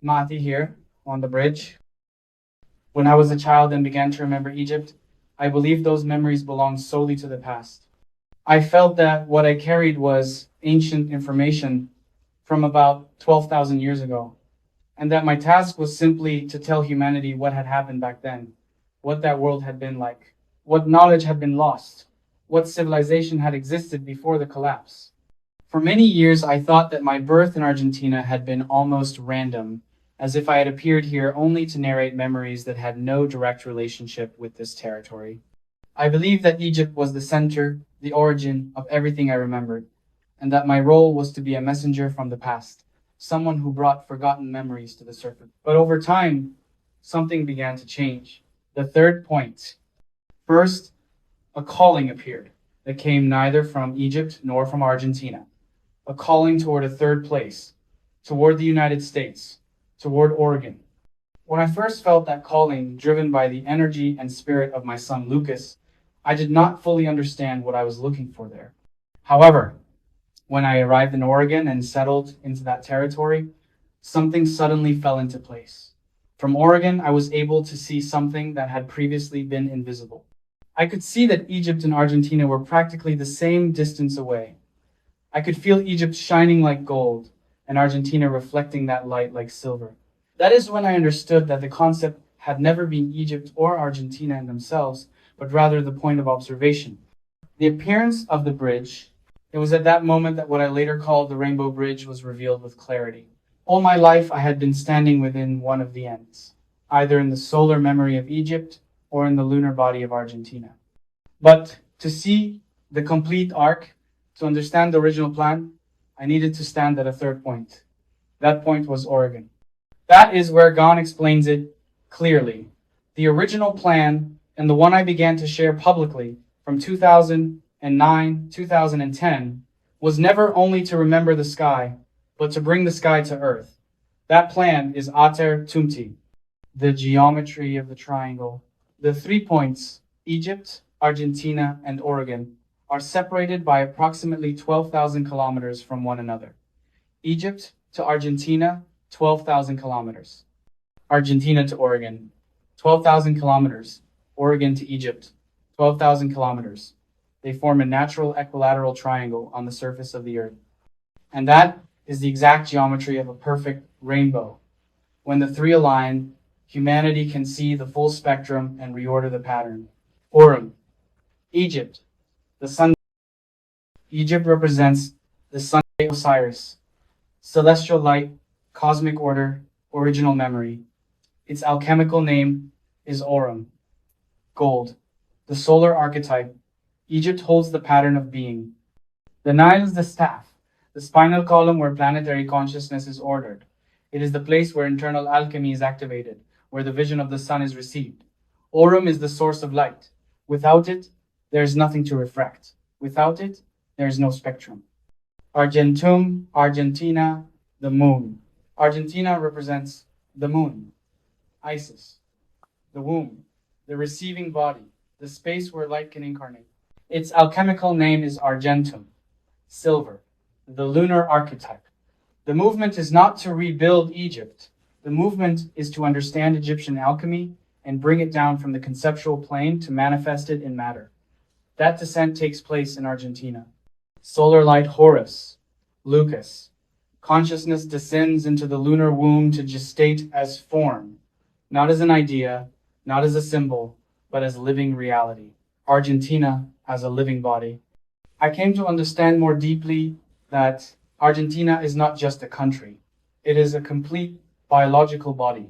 Mati here on the bridge. When I was a child and began to remember Egypt, I believed those memories belonged solely to the past. I felt that what I carried was ancient information from about 12,000 years ago, and that my task was simply to tell humanity what had happened back then, what that world had been like, what knowledge had been lost, what civilization had existed before the collapse. For many years, I thought that my birth in Argentina had been almost random, as if I had appeared here only to narrate memories that had no direct relationship with this territory. I believed that Egypt was the center, the origin of everything I remembered, and that my role was to be a messenger from the past, someone who brought forgotten memories to the surface. But over time, something began to change. The third point. First, a calling appeared that came neither from Egypt nor from Argentina. A calling toward a third place, toward the United States, toward Oregon. When I first felt that calling, driven by the energy and spirit of my son Lucas, I did not fully understand what I was looking for there. However, when I arrived in Oregon and settled into that territory, something suddenly fell into place. From Oregon, I was able to see something that had previously been invisible. I could see that Egypt and Argentina were practically the same distance away. I could feel Egypt shining like gold, and Argentina reflecting that light like silver. That is when I understood that the concept had never been Egypt or Argentina in themselves, but rather the point of observation. The appearance of the bridge, it was at that moment that what I later called the Rainbow Bridge was revealed with clarity. All my life I had been standing within one of the ends, either in the solar memory of Egypt or in the lunar body of Argentina. But to see the complete arc, to understand the original plan, I needed to stand at a third point. That point was Oregon. That is where Gon explains it clearly. The original plan, and the one I began to share publicly from 2009, 2010, was never only to remember the sky, but to bring the sky to Earth. That plan is Ater Tumti, the geometry of the triangle. The 3 points, Egypt, Argentina, and Oregon, are separated by approximately 12,000 kilometers from one another. Egypt to Argentina, 12,000 kilometers. Argentina to Oregon, 12,000 kilometers. Oregon to Egypt, 12,000 kilometers. They form a natural equilateral triangle on the surface of the Earth. And that is the exact geometry of a perfect rainbow. When the three align, humanity can see the full spectrum and reorder the pattern. Aurum, Egypt, the sun. Egypt represents the sun of Osiris, celestial light, cosmic order, original memory. Its alchemical name is Aurum, gold, the solar archetype. Egypt holds the pattern of being. The Nile is the staff, the spinal column where planetary consciousness is ordered. It is the place where internal alchemy is activated, where the vision of the sun is received. Aurum is the source of light. Without it, there is nothing to refract. Without it, there is no spectrum. Argentum, Argentina, the moon. Argentina represents the moon, Isis, the womb, the receiving body, the space where light can incarnate. Its alchemical name is Argentum, silver, the lunar archetype. The movement is not to rebuild Egypt. The movement is to understand Egyptian alchemy and bring it down from the conceptual plane to manifest it in matter. That descent takes place in Argentina. Solar light Horus, Lucas. Consciousness descends into the lunar womb to gestate as form, not as an idea, not as a symbol, but as living reality. Argentina as a living body. I came to understand more deeply that Argentina is not just a country. It is a complete biological body.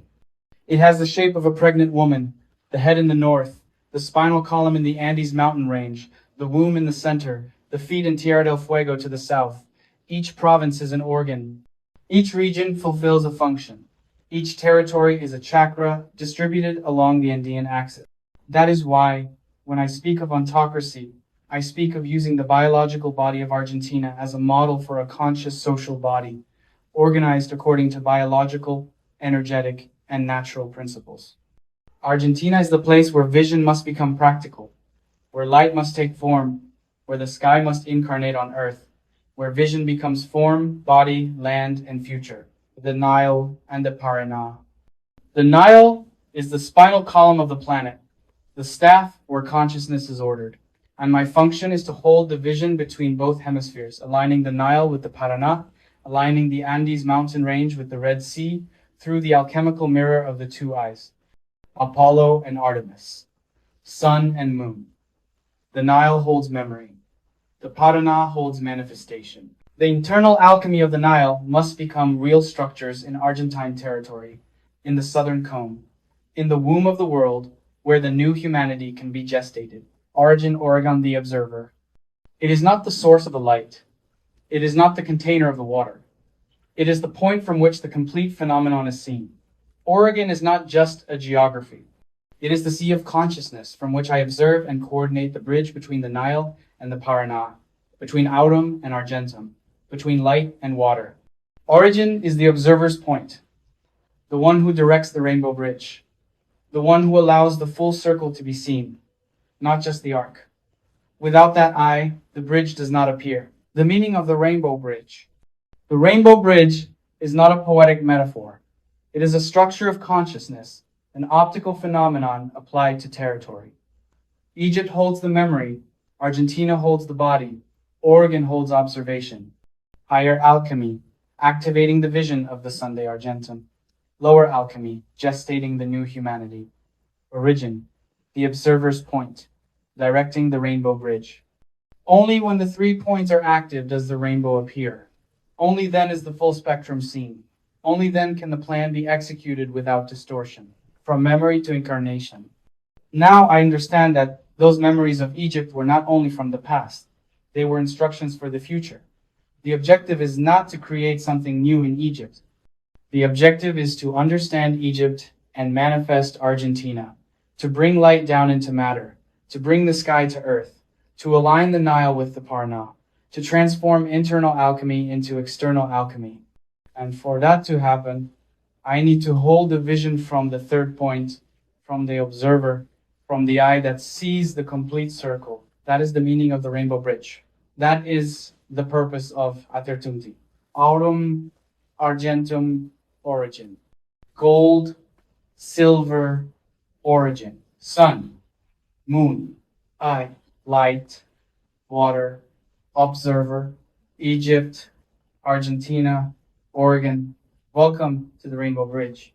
It has the shape of a pregnant woman, the head in the north, the spinal column in the Andes mountain range, the womb in the center, the feet in Tierra del Fuego to the south. Each province is an organ. Each region fulfills a function. Each territory is a chakra distributed along the Andean axis. That is why, when I speak of ontocracy, I speak of using the biological body of Argentina as a model for a conscious social body, organized according to biological, energetic, and natural principles. Argentina is the place where vision must become practical, where light must take form, where the sky must incarnate on earth, where vision becomes form, body, land, and future. the Nile and the Parana. The Nile is the spinal column of the planet, the staff where consciousness is ordered. And my function is to hold the vision between both hemispheres, aligning the Nile with the Parana, aligning the Andes mountain range with the Red Sea through the alchemical mirror of the two eyes, Apollo and Artemis, sun and moon. The Nile holds memory. The Parana holds manifestation. The internal alchemy of the Nile must become real structures in Argentine territory, in the southern cone, in the womb of the world, where the new humanity can be gestated. Origin, Oregon, the observer. It is not the source of the light. It is not the container of the water. It is the point from which the complete phenomenon is seen. Oregon is not just a geography. It is the sea of consciousness from which I observe and coordinate the bridge between the Nile and the Parana, between Aurum and Argentum, between light and water. Origin is the observer's point, the one who directs the rainbow bridge, the one who allows the full circle to be seen, not just the arc. Without that eye, the bridge does not appear. The meaning of the rainbow bridge. The rainbow bridge is not a poetic metaphor. It is a structure of consciousness, an optical phenomenon applied to territory. Egypt holds the memory, Argentina holds the body, Oregon holds observation. Higher alchemy, activating the vision of the Sunday Argentum. Lower alchemy, gestating the new humanity. Origin, the observer's point, directing the rainbow bridge. Only when the 3 points are active does the rainbow appear. Only then is the full spectrum seen. Only then can the plan be executed without distortion, from memory to incarnation. Now I understand that those memories of Egypt were not only from the past, they were instructions for the future. The objective is not to create something new in Egypt. The objective is to understand Egypt and manifest Argentina, to bring light down into matter, to bring the sky to earth, to align the Nile with the Parna, to transform internal alchemy into external alchemy. And for that to happen, I need to hold the vision from the third point, from the observer, from the eye that sees the complete circle. That is the meaning of the rainbow bridge. That is the purpose of Atertunti. Aurum, Argentum, origin. Gold, silver, origin. Sun, moon, eye, light, water, observer, Egypt, Argentina, Oregon. Welcome to the Rainbow Bridge.